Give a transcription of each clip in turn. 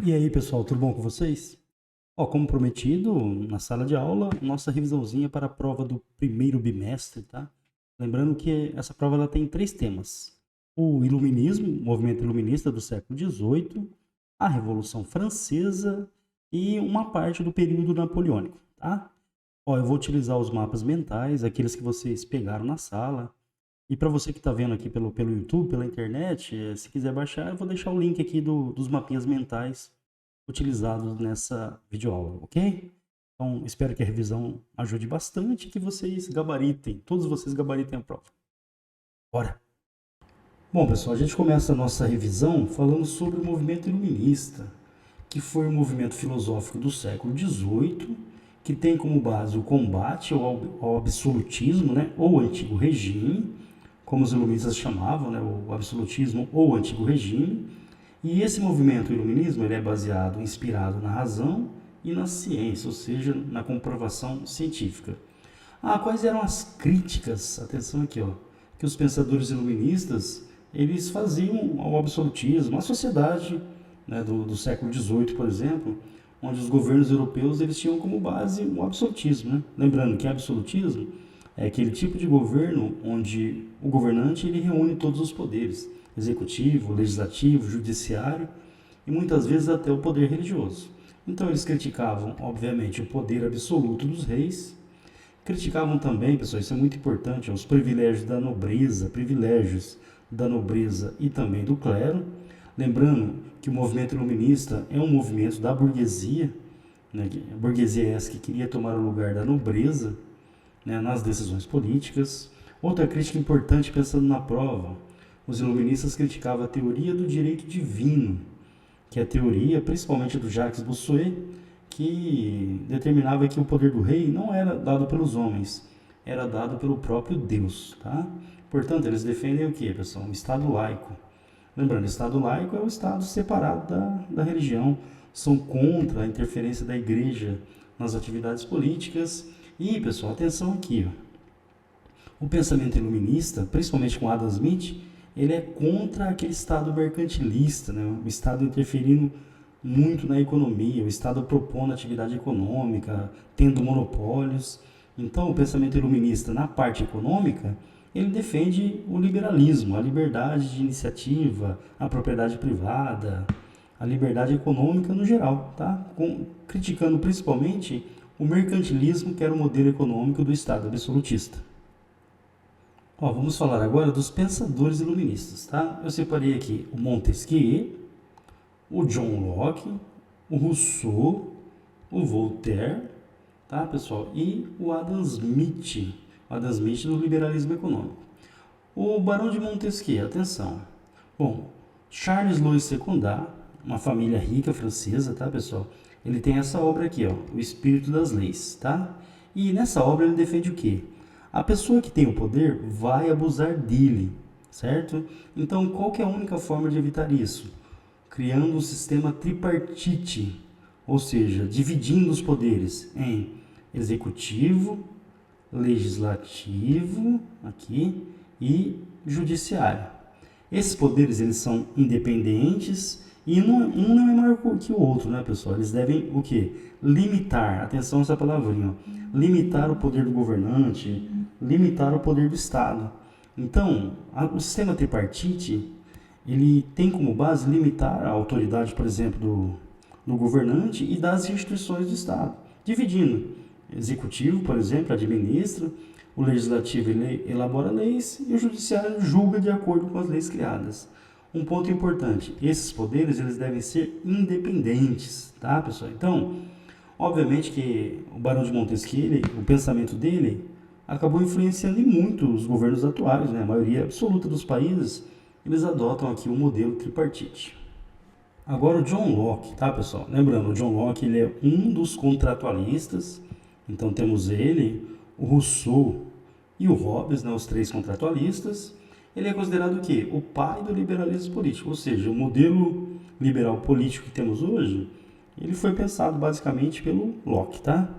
E aí, pessoal, tudo bom com vocês? Ó, como prometido, na sala de aula, nossa revisãozinha para a prova do primeiro bimestre, tá? Lembrando que essa prova ela tem três temas: o iluminismo, o movimento iluminista do século XVIII, a Revolução Francesa e uma parte do período napoleônico, tá? Ó, eu vou utilizar os mapas mentais, aqueles que vocês pegaram na sala. E para você que está vendo aqui pelo YouTube, pela internet, se quiser baixar, eu vou deixar o link aqui dos mapinhas mentais utilizados nessa videoaula, ok? Então, espero que a revisão ajude bastante e que vocês gabaritem, todos vocês gabaritem a prova. Bora! Bom, pessoal, a gente começa a nossa revisão falando sobre o movimento iluminista, que foi um movimento filosófico do século XVIII, que tem como base o combate ao absolutismo, né, ou antigo regime, como os iluministas chamavam, né, o absolutismo ou antigo regime. E esse movimento iluminismo ele é baseado, inspirado na razão e na ciência, ou seja, na comprovação científica. Quais eram as críticas? Atenção aqui, ó, que os pensadores iluministas eles faziam ao absolutismo, à sociedade, né, do século XVIII, por exemplo, onde os governos europeus eles tinham como base o absolutismo. Né? Lembrando que absolutismo é aquele tipo de governo onde o governante ele reúne todos os poderes, executivo, legislativo, judiciário e muitas vezes até o poder religioso. Então eles criticavam, obviamente, o poder absoluto dos reis. Criticavam também, pessoal, isso é muito importante, os privilégios da nobreza e também do clero. Lembrando que o movimento iluminista é um movimento da burguesia, né, a burguesia é essa que queria tomar o lugar da nobreza, né, nas decisões políticas. Outra crítica importante pensando na prova, os iluministas criticavam a teoria do direito divino, que é a teoria, principalmente do Jacques Bossuet, que determinava que o poder do rei não era dado pelos homens, era dado pelo próprio Deus, tá? Portanto, eles defendem o que, pessoal? Um Estado laico. Lembrando, o Estado laico é o Estado separado da religião, são contra a interferência da igreja nas atividades políticas. E, pessoal, atenção aqui, ó. O pensamento iluminista, principalmente com Adam Smith, ele é contra aquele Estado mercantilista, né? O Estado interferindo muito na economia, o Estado propondo atividade econômica, tendo monopólios. Então, o pensamento iluminista, na parte econômica, ele defende o liberalismo, a liberdade de iniciativa, a propriedade privada, a liberdade econômica no geral, tá? Criticando principalmente o mercantilismo, que era o modelo econômico do Estado absolutista. Ó, vamos falar agora dos pensadores iluministas, tá? Eu separei aqui o Montesquieu, o John Locke, o Rousseau, o Voltaire, tá, pessoal? E o Adam Smith do liberalismo econômico. O Barão de Montesquieu, atenção. Bom, Charles Louis Secunda, uma família rica francesa, tá, pessoal? Ele tem essa obra aqui, ó, O Espírito das Leis, tá? E nessa obra ele defende o quê? A pessoa que tem o poder vai abusar dele, certo? Então, qual que é a única forma de evitar isso? Criando um sistema tripartite, ou seja, dividindo os poderes em executivo, legislativo, aqui, e judiciário. Esses poderes eles são independentes e um não é maior que o outro, né, pessoal? Eles devem o quê? Limitar, atenção a essa palavrinha, ó, limitar o poder do governante, limitar o poder do Estado. Então, o sistema tripartite ele tem como base limitar a autoridade, por exemplo, do governante e das instituições do Estado, dividindo. Executivo, por exemplo, administra, o legislativo ele elabora leis e o judiciário julga de acordo com as leis criadas. Um ponto importante, esses poderes eles devem ser independentes, tá, pessoal? Então, obviamente que o Barão de Montesquieu, o pensamento dele acabou influenciando muito os governos atuais, né? A maioria absoluta dos países, eles adotam aqui o modelo tripartite. Agora o John Locke, tá, pessoal? Lembrando, o John Locke ele é um dos contratualistas. Então temos ele, o Rousseau e o Hobbes, né, os três contratualistas. Ele é considerado o quê? O pai do liberalismo político, ou seja, o modelo liberal político que temos hoje, ele foi pensado basicamente pelo Locke, tá?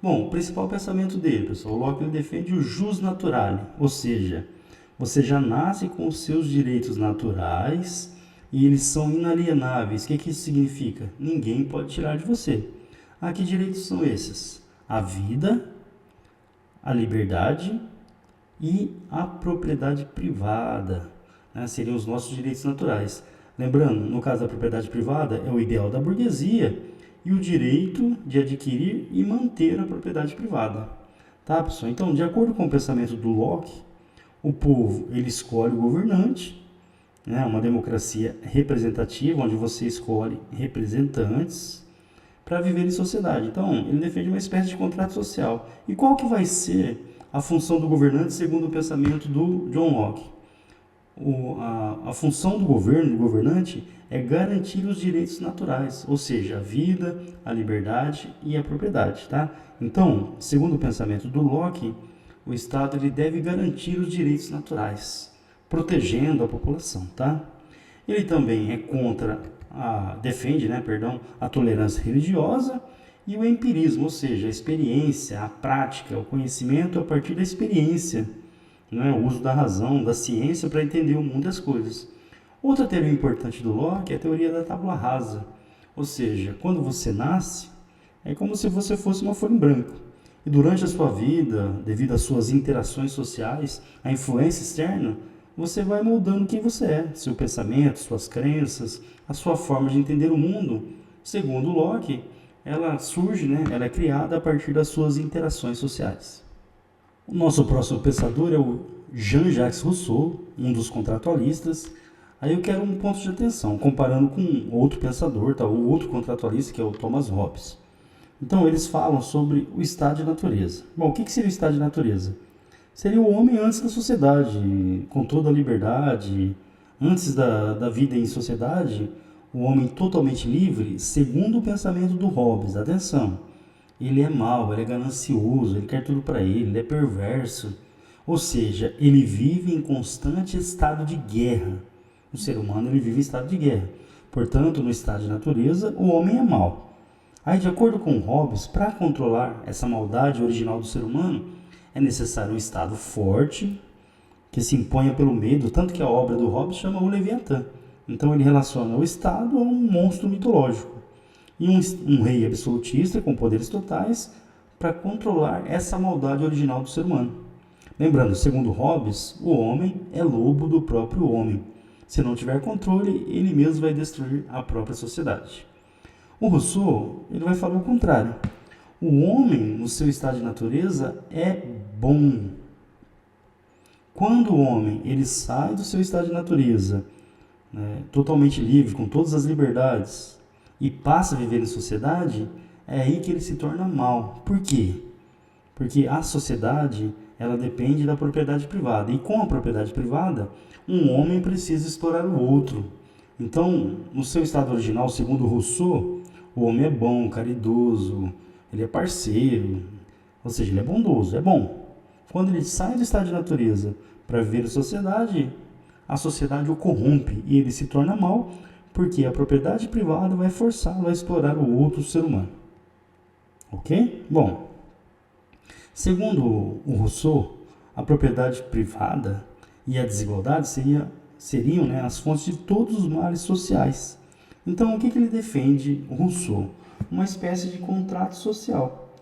Bom, o principal pensamento dele, pessoal, o Locke ele defende o jus naturale, ou seja, você já nasce com os seus direitos naturais, e eles são inalienáveis. O que isso significa? Ninguém pode tirar de você. Que direitos são esses? A vida, a liberdade e a propriedade privada, né? Seriam os nossos direitos naturais. Lembrando, no caso da propriedade privada, é o ideal da burguesia e o direito de adquirir e manter a propriedade privada. Tá, pessoal? Então, de acordo com o pensamento do Locke, o povo ele escolhe o governante, né? Uma democracia representativa, onde você escolhe representantes para viver em sociedade. Então, ele defende uma espécie de contrato social. E qual que vai ser a função do governante segundo o pensamento do John Locke? A função do governo, do governante, é garantir os direitos naturais, ou seja, a vida, a liberdade e a propriedade. Tá? Então, segundo o pensamento do Locke, o Estado ele deve garantir os direitos naturais, protegendo a população. Tá? Ele também é contra, defende a tolerância religiosa e o empirismo, ou seja, a experiência, a prática, o conhecimento a partir da experiência, né? O uso da razão, da ciência para entender o mundo e as coisas. Outra teoria importante do Locke é a teoria da tábula rasa, ou seja, quando você nasce, é como se você fosse uma folha em branco. E durante a sua vida, devido às suas interações sociais, a influência externa, você vai moldando quem você é, seu pensamento, suas crenças, a sua forma de entender o mundo. Segundo Locke, ela surge, ela é criada a partir das suas interações sociais. O nosso próximo pensador é o Jean-Jacques Rousseau, um dos contratualistas. Aí eu quero um ponto de atenção, comparando com outro pensador, o outro contratualista, que é o Thomas Hobbes. Então, eles falam sobre o estado de natureza. Bom, o que seria o estado de natureza? Seria o homem antes da sociedade, com toda a liberdade, antes da vida em sociedade, o homem totalmente livre, segundo o pensamento do Hobbes. Atenção! Ele é mau, ele é ganancioso, ele quer tudo para ele é perverso. Ou seja, ele vive em constante estado de guerra. O ser humano ele vive em estado de guerra. Portanto, no estado de natureza, o homem é mau. Aí, de acordo com Hobbes, para controlar essa maldade original do ser humano, é necessário um estado forte, que se imponha pelo medo, tanto que a obra do Hobbes chama o Leviatã. Então, ele relaciona o estado a um monstro mitológico. E um rei absolutista com poderes totais para controlar essa maldade original do ser humano. Lembrando, segundo Hobbes, o homem é lobo do próprio homem. Se não tiver controle, ele mesmo vai destruir a própria sociedade. O Rousseau ele vai falar o contrário. O homem, no seu estado de natureza, é bom. Quando o homem ele sai do seu estado de natureza, totalmente livre, com todas as liberdades, e passa a viver em sociedade, é aí que ele se torna mal. Por quê? Porque a sociedade ela depende da propriedade privada. E com a propriedade privada, um homem precisa explorar o outro. Então, no seu estado original, segundo Rousseau, o homem é bom, caridoso, ele é parceiro, ou seja, ele é bondoso, é bom. Quando ele sai do estado de natureza para viver a sociedade o corrompe e ele se torna mal, porque a propriedade privada vai forçá-lo a explorar o outro ser humano. Ok? Bom, segundo o Rousseau, a propriedade privada e a desigualdade seriam as fontes de todos os males sociais. Então, o que ele defende, o Rousseau? Uma espécie de contrato social.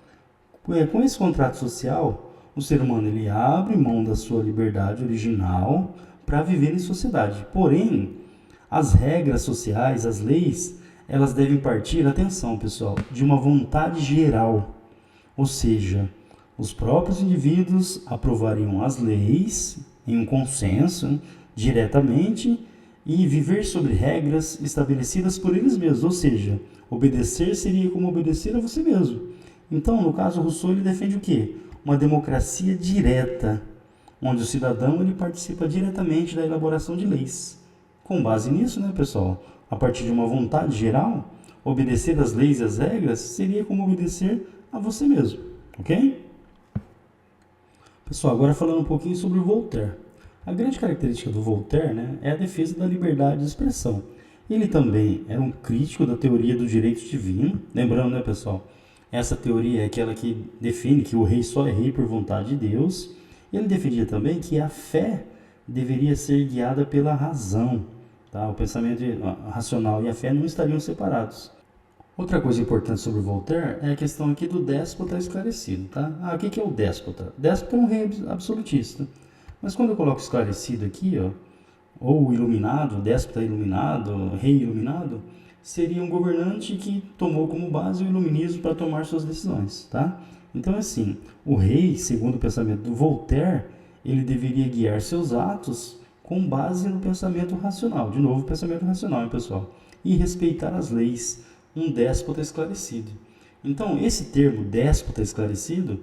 Com esse contrato social, o ser humano ele abre mão da sua liberdade original para viver em sociedade. Porém, as regras sociais, as leis, elas devem partir, atenção pessoal, de uma vontade geral. Ou seja, os próprios indivíduos aprovariam as leis em um consenso, diretamente, e viver sobre regras estabelecidas por eles mesmos. Ou seja, obedecer seria como obedecer a você mesmo. Então, no caso, Rousseau ele defende o quê? Uma democracia direta, onde o cidadão ele participa diretamente da elaboração de leis. Com base nisso, pessoal, a partir de uma vontade geral, obedecer às leis e às regras seria como obedecer a você mesmo, ok? Pessoal, agora falando um pouquinho sobre o Voltaire. A grande característica do Voltaire é a defesa da liberdade de expressão. Ele também era um crítico da teoria do direito divino. Lembrando, pessoal, essa teoria é aquela que define que o rei só é rei por vontade de Deus. Ele defendia também que a fé deveria ser guiada pela razão. tá? O pensamento racional e a fé não estariam separados. Outra coisa importante sobre Voltaire é a questão aqui do déspota esclarecido, tá? O que é o déspota? Déspota é um rei absolutista. Mas quando eu coloco esclarecido aqui, ó, ou iluminado, déspota iluminado, rei iluminado, seria um governante que tomou como base o iluminismo para tomar suas decisões, tá? Então, assim, o rei, segundo o pensamento do Voltaire, ele deveria guiar seus atos com base no pensamento racional. De novo, pensamento racional, hein, pessoal? E respeitar as leis, um déspota esclarecido. Então, esse termo, déspota esclarecido,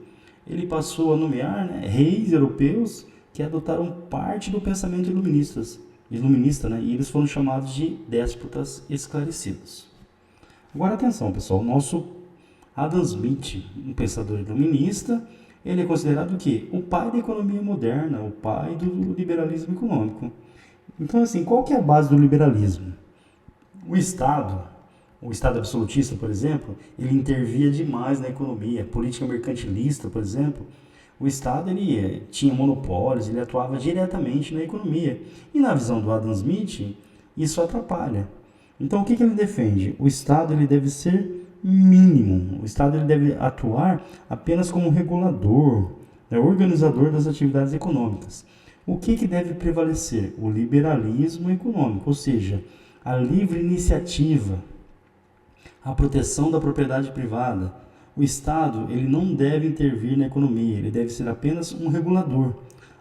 ele passou a nomear, né, reis europeus que adotaram parte do pensamento iluminista, né, e eles foram chamados de déspotas esclarecidos. Agora, atenção, pessoal, o nosso Adam Smith, um pensador iluminista, ele é considerado o quê? O pai da economia moderna, o pai do liberalismo econômico. Então, assim, qual que é a base do liberalismo? O Estado absolutista, por exemplo, ele intervia demais na economia. A política mercantilista, por exemplo, o Estado ele tinha monopólios, ele atuava diretamente na economia. E na visão do Adam Smith, isso atrapalha. Então, o que ele defende? O Estado ele deve ser mínimo. O Estado ele deve atuar apenas como regulador, né, organizador das atividades econômicas. O que deve prevalecer? O liberalismo econômico, ou seja, a livre iniciativa, a proteção da propriedade privada. O Estado ele não deve intervir na economia, ele deve ser apenas um regulador.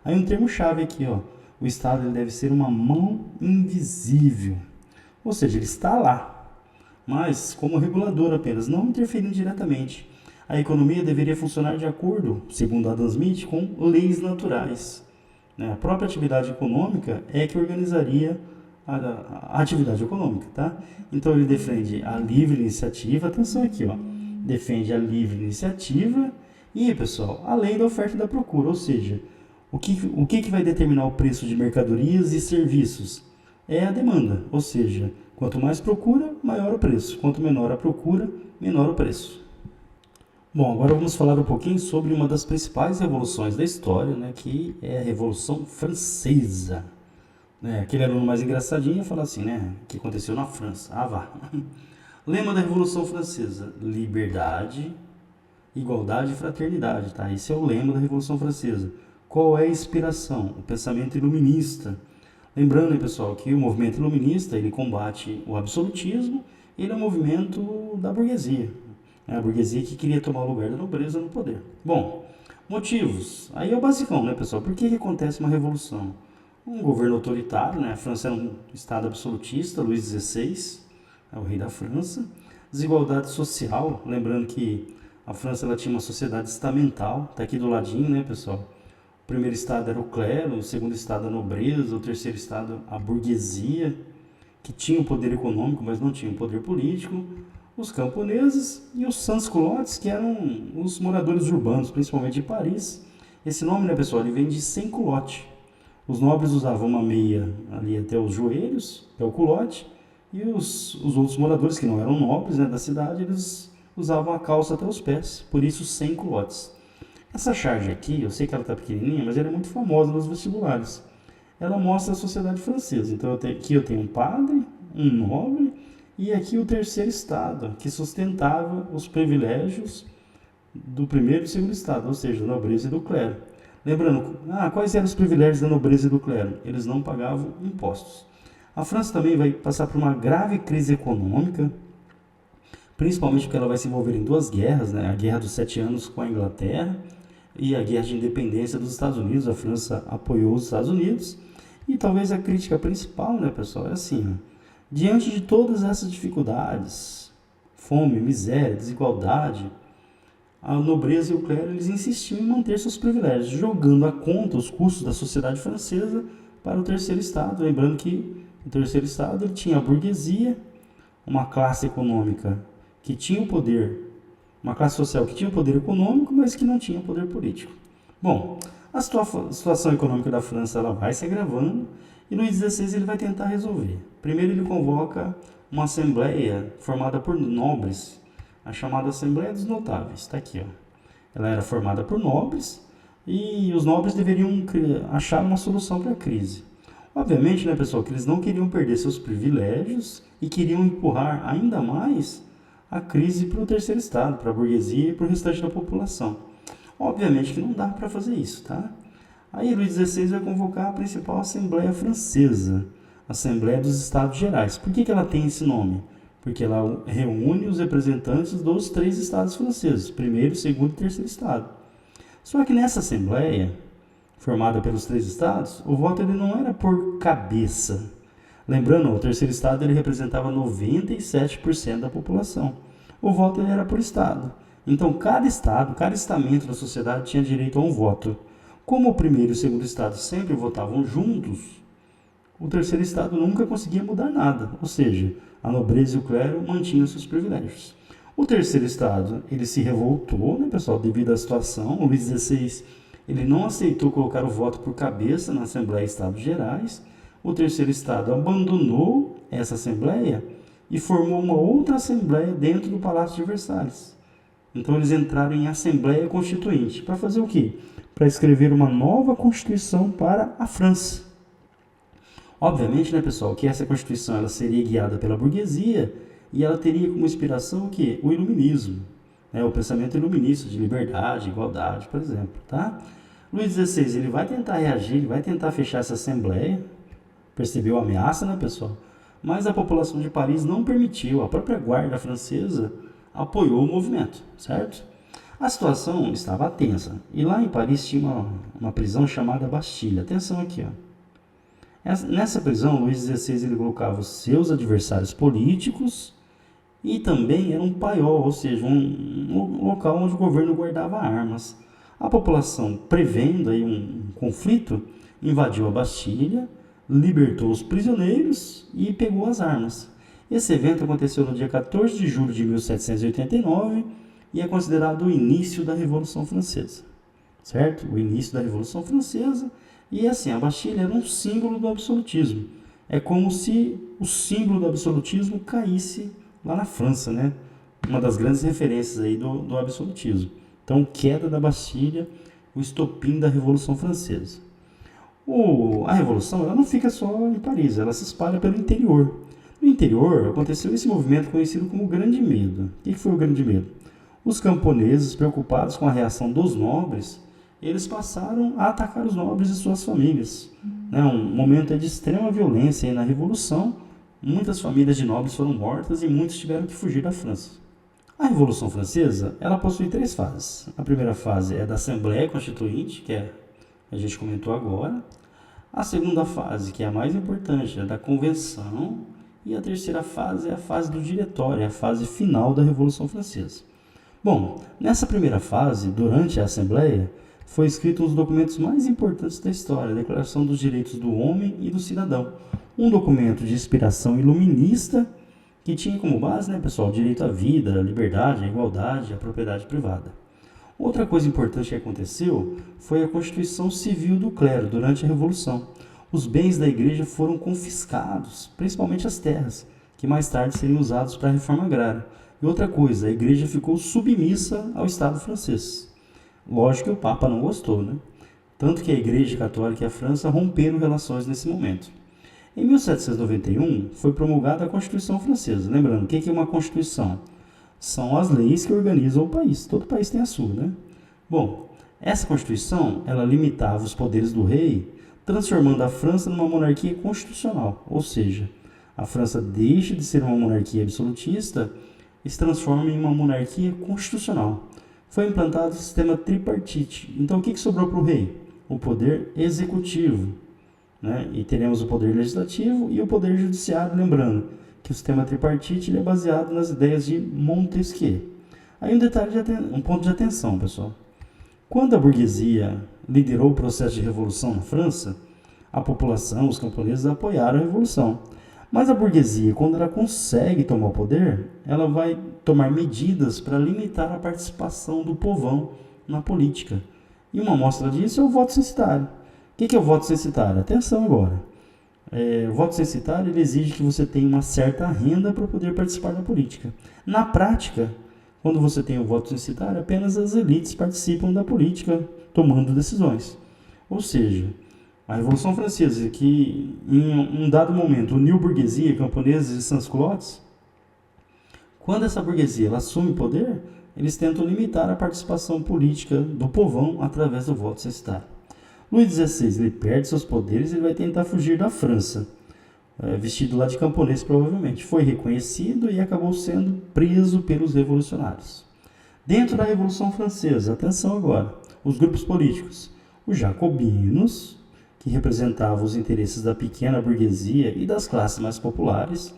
Aí um termo-chave aqui, ó, o Estado ele deve ser uma mão invisível, ou seja, ele está lá, mas como regulador apenas, não interferindo diretamente. A economia deveria funcionar de acordo, segundo Adam Smith, com leis naturais. A própria atividade econômica é que organizaria a atividade econômica, tá? Então ele defende a livre iniciativa, atenção aqui, ó, defende a livre iniciativa e, pessoal, a lei da oferta e da procura, ou seja, o que vai determinar o preço de mercadorias e serviços? É a demanda, ou seja, quanto mais procura, maior o preço. Quanto menor a procura, menor o preço. Bom, agora vamos falar um pouquinho sobre uma das principais revoluções da história, né, que é a Revolução Francesa. Aquele aluno mais engraçadinho ia falar assim, né, o que aconteceu na França. Vá. Lema da Revolução Francesa: liberdade, igualdade e fraternidade. Tá? Esse é o lema da Revolução Francesa. Qual é a inspiração? O pensamento iluminista. Lembrando, pessoal, que o movimento iluminista ele combate o absolutismo, ele é um movimento da burguesia. A burguesia que queria tomar o lugar da nobreza no poder. Bom, motivos. Aí é o basicão, né, pessoal? Por que acontece uma revolução? Um governo autoritário, né? A França era um estado absolutista, Luís XVI, é o rei da França. Desigualdade social, lembrando que a França ela tinha uma sociedade estamental, está aqui do ladinho, né, pessoal? O primeiro estado era o clero, o segundo estado a nobreza, o terceiro estado a burguesia, que tinha o poder econômico, mas não tinha o poder político, os camponeses e os sans-culottes, que eram os moradores urbanos, principalmente de Paris. Esse nome, né, pessoal, ele vem de sem-culotte. Os nobres usavam uma meia ali até os joelhos, que é o culotte, e os outros moradores, que não eram nobres, né, da cidade, eles usavam a calça até os pés, por isso sem-culottes. Essa charge aqui, eu sei que ela está pequenininha, mas ela é muito famosa nos vestibulares. Ela mostra a sociedade francesa. Então aqui eu tenho um padre, um nobre, e aqui o terceiro estado, que sustentava os privilégios do primeiro e segundo estado, ou seja, da nobreza e do clero. Lembrando, quais eram os privilégios da nobreza e do clero? Eles não pagavam impostos. A França também vai passar por uma grave crise econômica, principalmente porque ela vai se envolver em duas guerras, né? A Guerra dos 7 Anos com a Inglaterra e a Guerra de Independência dos Estados Unidos. A França apoiou os Estados Unidos. E talvez a crítica principal, né, pessoal, é assim, diante de todas essas dificuldades, fome, miséria, desigualdade, a nobreza e o clero eles insistiam em manter seus privilégios, jogando a conta os custos da sociedade francesa para o terceiro estado. Lembrando que o terceiro estado ele tinha a burguesia, uma classe econômica que tinha o poder, uma classe social que tinha o poder econômico, mas que não tinha o poder político. Bom, a situação econômica da França ela vai se agravando e Luís XVI ele vai tentar resolver. Primeiro ele convoca uma assembleia formada por nobres, a chamada Assembleia dos Notáveis. Está aqui, ó. Ela era formada por nobres e os nobres deveriam achar uma solução para a crise. Obviamente, né, pessoal, que eles não queriam perder seus privilégios e queriam empurrar ainda mais a crise para o terceiro estado, para a burguesia e para o restante da população. Obviamente que não dá para fazer isso, tá? Aí Luís XVI vai convocar a principal Assembleia Francesa, Assembleia dos Estados Gerais. Por que ela tem esse nome? Porque ela reúne os representantes dos 3 estados franceses, primeiro, segundo e terceiro estado. Só que nessa Assembleia, formada pelos 3 estados, o voto ele não era por cabeça. Lembrando, o terceiro estado ele representava 97% da população. O voto ele era por estado. Então, cada estado, cada estamento da sociedade tinha direito a um voto. Como o primeiro e o segundo estado sempre votavam juntos, o terceiro estado nunca conseguia mudar nada, ou seja, a nobreza e o clero mantinham seus privilégios. O terceiro estado, ele se revoltou, né, pessoal, devido à situação. O Luís XVI, ele não aceitou colocar o voto por cabeça na Assembleia de Estados Gerais. O terceiro estado abandonou essa Assembleia e formou uma outra Assembleia dentro do Palácio de Versalhes. Então eles entraram em Assembleia Constituinte. Para fazer o quê? Para escrever uma nova Constituição para a França. Obviamente, né, pessoal, que essa Constituição ela seria guiada pela burguesia e ela teria como inspiração o quê? O iluminismo, né, o pensamento iluminista de liberdade, igualdade, por exemplo, tá? Luís XVI, ele vai tentar reagir, ele vai tentar fechar essa Assembleia, percebeu a ameaça, né, pessoal? Mas a população de Paris não permitiu, a própria guarda francesa apoiou o movimento, certo? A situação estava tensa, e lá em Paris tinha uma prisão chamada Bastilha. Atenção aqui, ó. Nessa prisão, Luís XVI ele colocava os seus adversários políticos e também era um paiol, ou seja, um local onde o governo guardava armas. A população, prevendo aí um conflito, invadiu a Bastilha, libertou os prisioneiros e pegou as armas. Esse evento aconteceu no dia 14 de julho de 1789 e é considerado o início da Revolução Francesa, certo? O início da Revolução Francesa. E assim, a Bastilha era um símbolo do absolutismo. É como se o símbolo do absolutismo caísse lá na França, né? Uma das grandes referências aí do absolutismo. Então, queda da Bastilha, o estopim da Revolução Francesa. A Revolução ela não fica só em Paris, ela se espalha pelo interior. No interior, aconteceu esse movimento conhecido como Grande Medo. O que foi o Grande Medo? Os camponeses, preocupados com a reação dos nobres, eles passaram a atacar os nobres e suas famílias. Um momento de extrema violência aí na Revolução. Muitas famílias de nobres foram mortas e muitos tiveram que fugir da França. A Revolução Francesa ela possui 3 fases. A primeira fase é da Assembleia Constituinte, que a gente comentou agora. A segunda fase, que é a mais importante, é da Convenção. E a terceira fase é a fase do Diretório, é a fase final da Revolução Francesa. Bom, nessa primeira fase, durante a Assembleia, foi escrito um dos documentos mais importantes da história, a Declaração dos Direitos do Homem e do Cidadão. Um documento de inspiração iluminista que tinha como base, né, pessoal, o direito à vida, à liberdade, à igualdade, à propriedade privada. Outra coisa importante que aconteceu foi a Constituição Civil do Clero durante a Revolução. Os bens da igreja foram confiscados, principalmente as terras, que mais tarde seriam usados para a reforma agrária. E outra coisa, a igreja ficou submissa ao Estado francês. Lógico que o Papa não gostou, né? Tanto que a Igreja Católica e a França romperam relações nesse momento. Em 1791, foi promulgada a Constituição Francesa. Lembrando, o que é uma Constituição? São as leis que organizam o país. Todo país tem a sua, né? Bom, essa Constituição, ela limitava os poderes do rei, transformando a França numa monarquia constitucional. Ou seja, a França deixa de ser uma monarquia absolutista e se transforma em uma monarquia constitucional. Foi implantado o sistema tripartite. Então, o que sobrou para o rei? O poder executivo, né? E teremos o poder legislativo e o poder judiciário, lembrando que o sistema tripartite ele é baseado nas ideias de Montesquieu. Aí um ponto de atenção, pessoal. Quando a burguesia liderou o processo de revolução na França, a população, os camponeses apoiaram a revolução. Mas a burguesia, quando ela consegue tomar o poder, ela vai tomar medidas para limitar a participação do povão na política. E uma amostra disso é o voto censitário. O que é o voto censitário? Atenção agora. O voto censitário ele exige que você tenha uma certa renda para poder participar da política. Na prática, quando você tem o voto censitário, apenas as elites participam da política tomando decisões. Ou seja, A Revolução Francesa, que em um dado momento uniu burguesia, camponeses e sans-culottes, quando essa burguesia ela assume o poder, eles tentam limitar a participação política do povão através do voto censitário. Luís XVI ele perde seus poderes e ele vai tentar fugir da França, vestido lá de camponês provavelmente. Foi reconhecido e acabou sendo preso pelos revolucionários. Dentro da Revolução Francesa, atenção agora, os grupos políticos, os jacobinos, que representavam os interesses da pequena burguesia e das classes mais populares,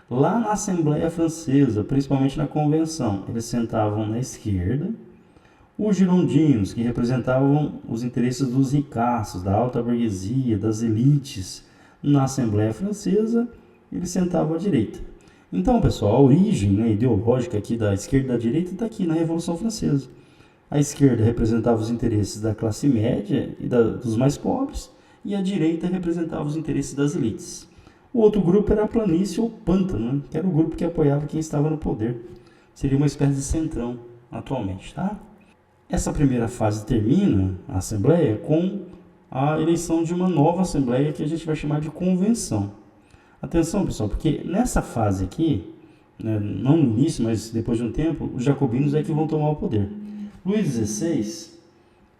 lá na Assembleia Francesa, principalmente na Convenção, eles sentavam na esquerda. Os girondinos, que representavam os interesses dos ricaços, da alta burguesia, das elites, na Assembleia Francesa, eles sentavam à direita. Então, pessoal, a origem ideológica aqui da esquerda e da direita está aqui na Revolução Francesa. A esquerda representava os interesses da classe média e dos mais pobres, e a direita representava os interesses das elites. O outro grupo era a planície ou pântano, que era o grupo que apoiava quem estava no poder. Seria uma espécie de centrão atualmente, tá? Essa primeira fase termina, a Assembleia, com a eleição de uma nova Assembleia que a gente vai chamar de Convenção. Atenção, pessoal, porque nessa fase aqui, não no início, mas depois de um tempo, os jacobinos é que vão tomar o poder. Luís XVI,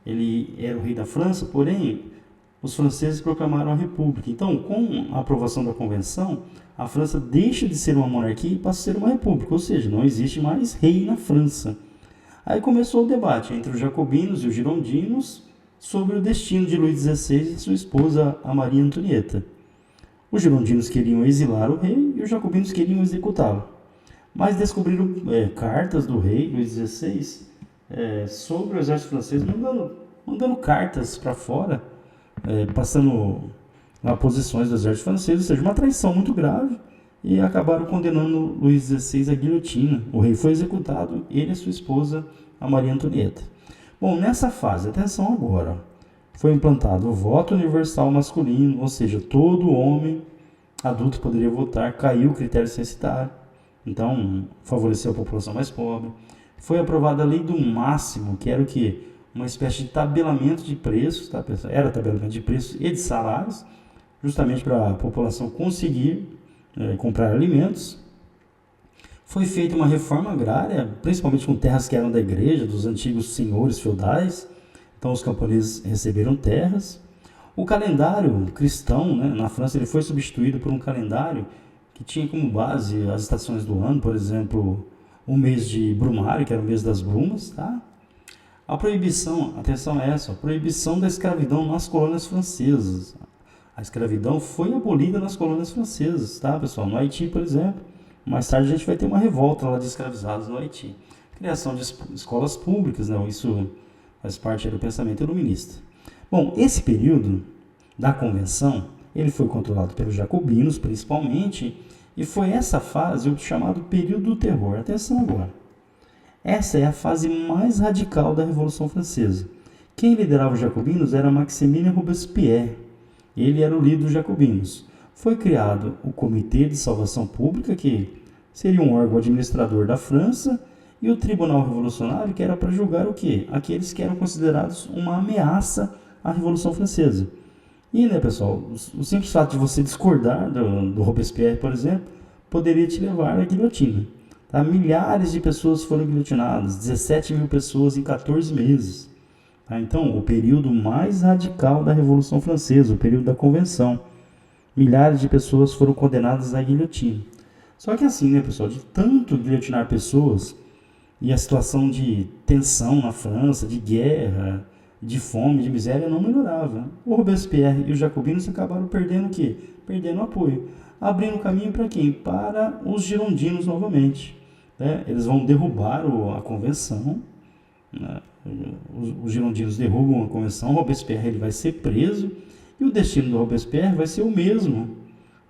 ele era o rei da França, porém, os franceses proclamaram a República. Então, com a aprovação da Convenção, a França deixa de ser uma monarquia e passa a ser uma república, ou seja, não existe mais rei na França. Aí começou o debate entre os jacobinos e os girondinos sobre o destino de Luís XVI e sua esposa, a Maria Antonieta. Os girondinos queriam exilar o rei e os jacobinos queriam executá-lo. Mas descobriram cartas do rei Luís XVI sobre o exército francês, mandando cartas para fora, passando a posições do exército francês, ou seja, uma traição muito grave, e acabaram condenando Luís XVI à guilhotina. O rei foi executado, ele e sua esposa, a Maria Antonieta. Bom, nessa fase, atenção agora, foi implantado o voto universal masculino, ou seja, todo homem adulto poderia votar, caiu o critério censitário, então favoreceu a população mais pobre. Foi aprovada a lei do máximo, que era o quê? Uma espécie de tabelamento de preços, tá, pessoal? Era tabelamento de preços e de salários, justamente para a população conseguir comprar alimentos. Foi feita uma reforma agrária, principalmente com terras que eram da igreja, dos antigos senhores feudais. Então os camponeses receberam terras. O calendário cristão, na França, ele foi substituído por um calendário que tinha como base as estações do ano, por exemplo, o mês de Brumário, que era o mês das brumas, tá? A proibição, atenção a essa, a proibição da escravidão nas colônias francesas. A escravidão foi abolida nas colônias francesas, tá, pessoal? No Haiti, por exemplo, mais tarde a gente vai ter uma revolta lá de escravizados no Haiti. Criação de escolas públicas, isso faz parte do pensamento iluminista. Bom, esse período da Convenção, ele foi controlado pelos jacobinos, principalmente, e foi essa fase o chamado período do terror. Atenção agora. Essa é a fase mais radical da Revolução Francesa. Quem liderava os jacobinos era Maximilien Robespierre. Ele era o líder dos jacobinos. Foi criado o Comitê de Salvação Pública, que seria um órgão administrador da França, e o Tribunal Revolucionário, que era para julgar o quê? Aqueles que eram considerados uma ameaça à Revolução Francesa. E, pessoal, o simples fato de você discordar do Robespierre, por exemplo, poderia te levar à guilhotina. Tá? Milhares de pessoas foram guilhotinadas, 17 mil pessoas em 14 meses. Tá? Então, o período mais radical da Revolução Francesa, o período da Convenção. Milhares de pessoas foram condenadas à guilhotina. Só que assim, pessoal, de tanto guilhotinar pessoas e a situação de tensão na França, de guerra, de fome, de miséria, não melhorava. O Robespierre e os jacobinos acabaram perdendo o quê? Perdendo apoio. Abrindo caminho para quem? Para os girondinos novamente. Eles vão derrubar a convenção. Os girondinos derrubam a convenção, o Robespierre ele vai ser preso, e o destino do Robespierre vai ser o mesmo,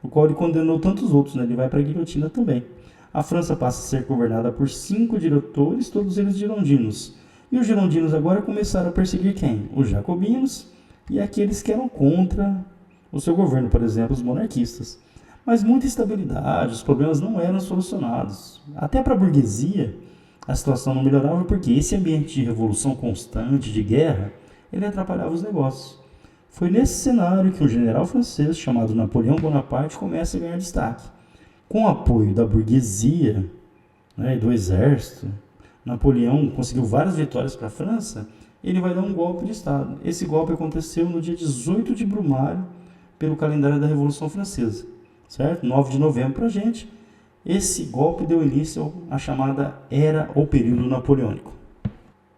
o qual ele condenou tantos outros, ele vai para a guilhotina também. A França passa a ser governada por 5 diretores, todos eles girondinos. E os girondinos agora começaram a perseguir quem? Os jacobinos e aqueles que eram contra o seu governo, por exemplo, os monarquistas. Mas muita instabilidade, os problemas não eram solucionados. Até para a burguesia, a situação não melhorava porque esse ambiente de revolução constante, de guerra, ele atrapalhava os negócios. Foi nesse cenário que um general francês chamado Napoleão Bonaparte começa a ganhar destaque. Com o apoio da burguesia, né, e do exército, Napoleão conseguiu várias vitórias para a França. Ele vai dar um golpe de Estado. Esse golpe aconteceu no dia 18 de Brumário, pelo calendário da Revolução Francesa, certo? 9 de novembro para a gente. Esse golpe deu início à chamada Era ou Período Napoleônico.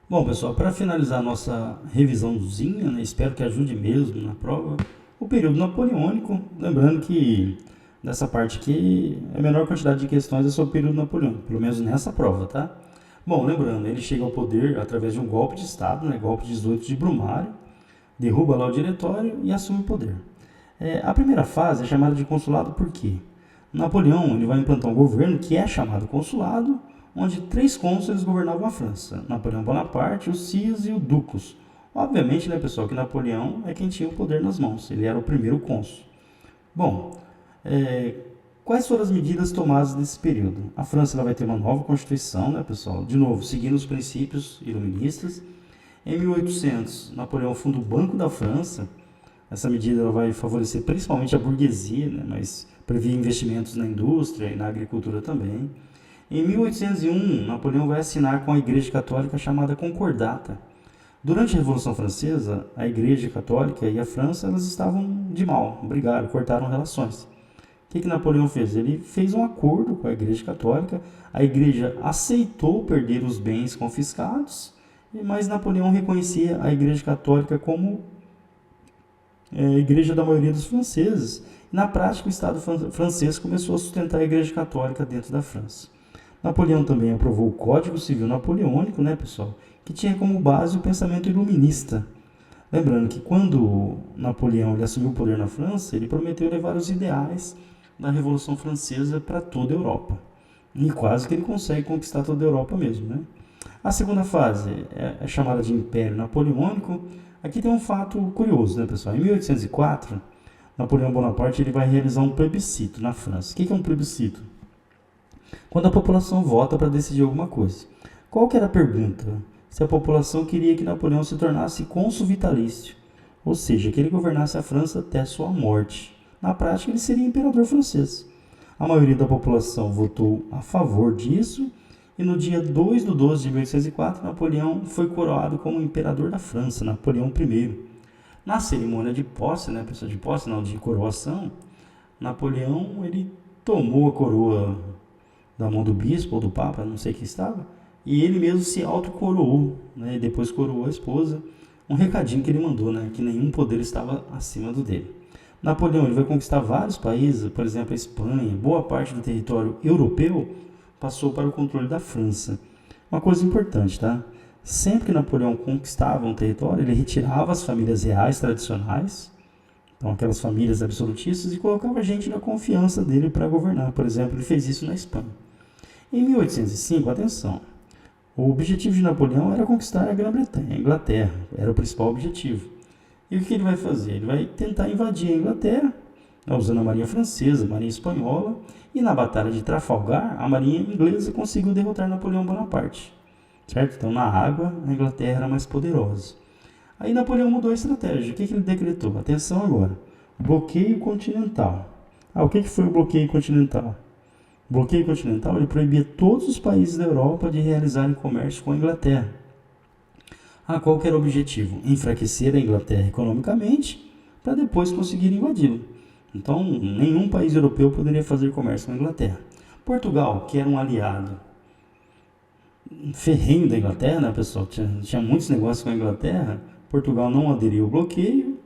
Bom, pessoal, para finalizar a nossa revisãozinha, né, espero que ajude mesmo na prova, o período napoleônico, lembrando que dessa parte aqui, a menor quantidade de questões é sobre o período napoleônico, pelo menos nessa prova, tá? Bom, lembrando, ele chega ao poder através de um golpe de Estado, né, golpe de 18 de Brumário, derruba lá o diretório e assume o poder. A primeira fase é chamada de consulado por quê? Napoleão ele vai implantar um governo que é chamado consulado, onde 3 cônsules governavam a França, Napoleão Bonaparte, o Cis e o Ducos. Obviamente, né, pessoal, que Napoleão é quem tinha o poder nas mãos, ele era o primeiro cônsul. Bom, quais foram as medidas tomadas nesse período? A França ela vai ter uma nova constituição, né, pessoal? De novo, seguindo os princípios iluministas. Em 1800, Napoleão funda o Banco da França. Essa medida ela vai favorecer principalmente a burguesia, né, mas previa investimentos na indústria e na agricultura também. Em 1801, Napoleão vai assinar com a Igreja Católica a chamada Concordata. Durante a Revolução Francesa, a Igreja Católica e a França elas estavam de mal, brigaram, cortaram relações. O que Napoleão fez? Ele fez um acordo com a Igreja Católica, a Igreja aceitou perder os bens confiscados, mas Napoleão reconhecia a Igreja Católica como a igreja da maioria dos franceses. Na prática, o Estado francês começou a sustentar a Igreja Católica dentro da França. Napoleão também aprovou o Código Civil Napoleônico, né, pessoal, que tinha como base o pensamento iluminista. Lembrando que quando Napoleão ele assumiu o poder na França, ele prometeu levar os ideais da Revolução Francesa para toda a Europa. E quase que ele consegue conquistar toda a Europa mesmo, né? A segunda fase é chamada de Império Napoleônico. Aqui tem um fato curioso, né, pessoal? Em 1804, Napoleão Bonaparte ele vai realizar um plebiscito na França. O que é um plebiscito? Quando a população vota para decidir alguma coisa. Qual que era a pergunta? Se a população queria que Napoleão se tornasse cônsul vitalício, ou seja, que ele governasse a França até sua morte. Na prática, ele seria imperador francês. A maioria da população votou a favor disso, e no dia 2 de 12 de 1804, Napoleão foi coroado como imperador da França, Napoleão I. Na cerimônia de posse, né, pessoal, de posse, não, de coroação, Napoleão ele tomou a coroa da mão do bispo ou do papa, não sei quem estava, e ele mesmo se autocoroou, né, e depois coroou a esposa. Um recadinho que ele mandou, né, que nenhum poder estava acima do dele. Napoleão ele vai conquistar vários países, por exemplo, a Espanha, boa parte do território europeu passou para o controle da França. Uma coisa importante, tá? Sempre que Napoleão conquistava um território, ele retirava as famílias reais tradicionais, então aquelas famílias absolutistas, e colocava gente da confiança dele para governar. Por exemplo, ele fez isso na Espanha. Em 1805, atenção, o objetivo de Napoleão era conquistar a Grã-Bretanha, a Inglaterra, era o principal objetivo. E o que ele vai fazer? Ele vai tentar invadir a Inglaterra, usando a marinha francesa, a marinha espanhola, e na Batalha de Trafalgar, a marinha inglesa conseguiu derrotar Napoleão Bonaparte. Certo? Então, na água, a Inglaterra era mais poderosa. Aí Napoleão mudou a estratégia. O que ele decretou? Atenção agora. Bloqueio continental. O que foi o bloqueio continental? O bloqueio continental ele proibia todos os países da Europa de realizarem comércio com a Inglaterra. Qual que era o objetivo? Enfraquecer a Inglaterra economicamente para depois conseguir invadi-la. Então, nenhum país europeu poderia fazer comércio com a Inglaterra. Portugal, que era um aliado ferrenho da Inglaterra, né, pessoal? Tinha muitos negócios com a Inglaterra. Portugal não aderiu ao bloqueio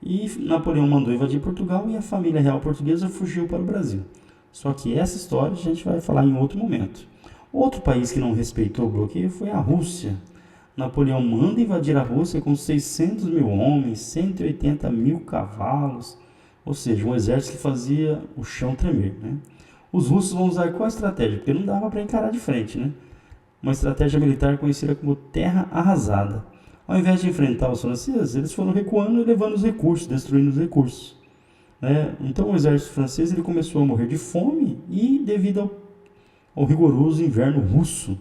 e Napoleão mandou invadir Portugal e a família real portuguesa fugiu para o Brasil. Só que essa história a gente vai falar em outro momento. Outro país que não respeitou o bloqueio foi a Rússia. Napoleão manda invadir a Rússia com 600 mil homens, 180 mil cavalos, ou seja, um exército que fazia o chão tremer, né? Os russos vão usar qual estratégia? Porque não dava para encarar de frente, né? Uma estratégia militar conhecida como terra arrasada. Ao invés de enfrentar os franceses, eles foram recuando e levando os recursos, destruindo os recursos. Então o exército francês ele começou a morrer de fome e devido ao rigoroso inverno russo.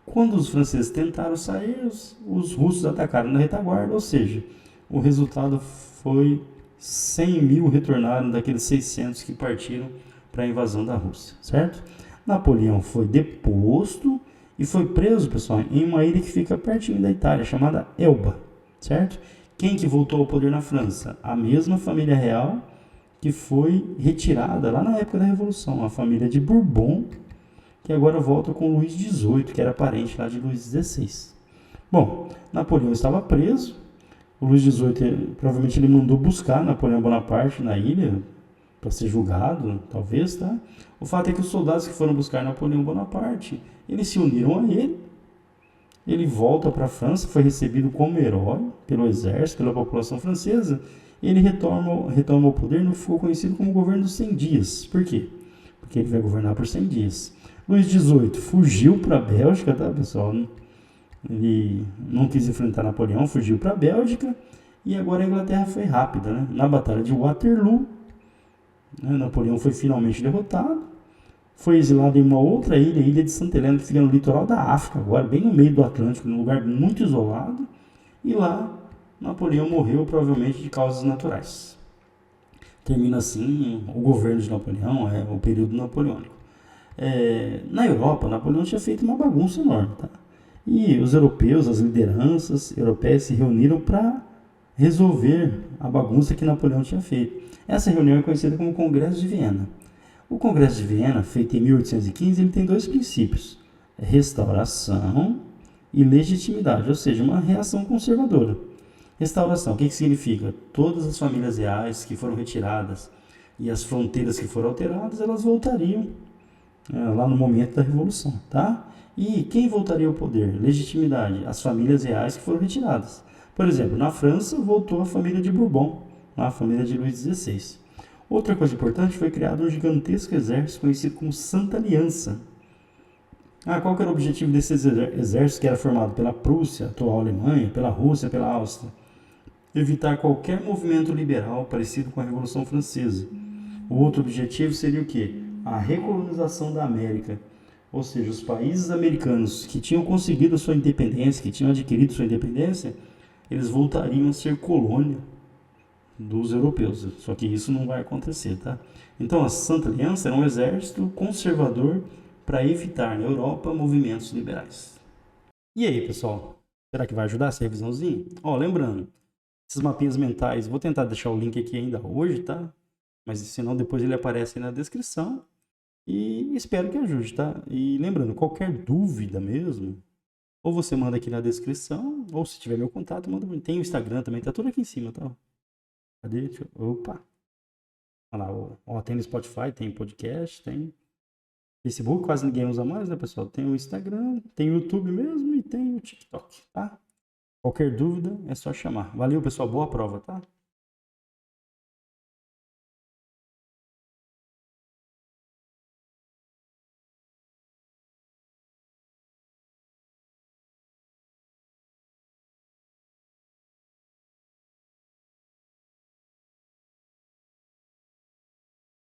Quando os franceses tentaram sair, os russos atacaram na retaguarda, ou seja, o resultado foi 100 mil retornaram daqueles 600 que partiram para a invasão da Rússia, certo? Napoleão foi deposto e foi preso, pessoal, em uma ilha que fica pertinho da Itália, chamada Elba, certo? Quem que voltou ao poder na França? A mesma família real que foi retirada lá na época da Revolução, a família de Bourbon, que agora volta com Luís XVIII, que era parente lá de Luís XVI. Bom, Napoleão estava preso, o Luís XVIII provavelmente ele mandou buscar Napoleão Bonaparte na ilha para ser julgado, talvez, tá? O fato é que os soldados que foram buscar Napoleão Bonaparte, eles se uniram a ele. Ele volta para a França, foi recebido como herói pelo exército, pela população francesa. Ele retorna ao poder no que ficou conhecido como governo dos 100 dias. Por quê? Porque ele vai governar por 100 dias. Luís XVIII fugiu para a Bélgica, tá, pessoal? Ele não quis enfrentar Napoleão, fugiu para a Bélgica. E agora a Inglaterra foi rápida, né? Na Batalha de Waterloo, né, Napoleão foi finalmente derrotado. Foi exilado em uma outra ilha, a ilha de Santa Helena, que fica no litoral da África, agora bem no meio do Atlântico, num lugar muito isolado. E lá, Napoleão morreu provavelmente de causas naturais. Termina assim o governo de Napoleão, o período napoleônico. Na Europa, Napoleão tinha feito uma bagunça enorme, tá? E os europeus, as lideranças europeias se reuniram para resolver a bagunça que Napoleão tinha feito. Essa reunião é conhecida como Congresso de Viena. O Congresso de Viena, feito em 1815, ele tem dois princípios: restauração e legitimidade, ou seja, uma reação conservadora. Restauração, o que significa? Todas as famílias reais que foram retiradas e as fronteiras que foram alteradas, elas voltariam lá no momento da Revolução, tá? E quem voltaria ao poder? Legitimidade, as famílias reais que foram retiradas. Por exemplo, na França voltou a família de Bourbon, a família de Luís XVI. Outra coisa importante, foi criado um gigantesco exército conhecido como Santa Aliança. Qual que era o objetivo desse exército, que era formado pela Prússia, atual Alemanha, pela Rússia, pela Áustria? Evitar qualquer movimento liberal parecido com a Revolução Francesa. O outro objetivo seria o quê? A recolonização da América. Ou seja, os países americanos que tinham conseguido a sua independência, que tinham adquirido sua independência, eles voltariam a ser colônia dos europeus. Só que isso não vai acontecer, tá? Então a Santa Aliança era um exército conservador para evitar na Europa movimentos liberais. E aí, pessoal? Será que vai ajudar essa revisãozinha? Lembrando, esses mapinhas mentais, vou tentar deixar o link aqui ainda hoje, tá? Mas senão depois ele aparece aí na descrição. E espero que ajude, tá? E lembrando, qualquer dúvida mesmo, ou você manda aqui na descrição, ou se tiver meu contato, manda. Tem o Instagram também, tá tudo aqui em cima, tá? Cadê? Opa! Olha lá, tem no Spotify, tem podcast, tem Facebook, quase ninguém usa mais, né, pessoal? Tem o Instagram, tem o YouTube mesmo e tem o TikTok, tá? Qualquer dúvida é só chamar. Valeu, pessoal, boa prova, tá?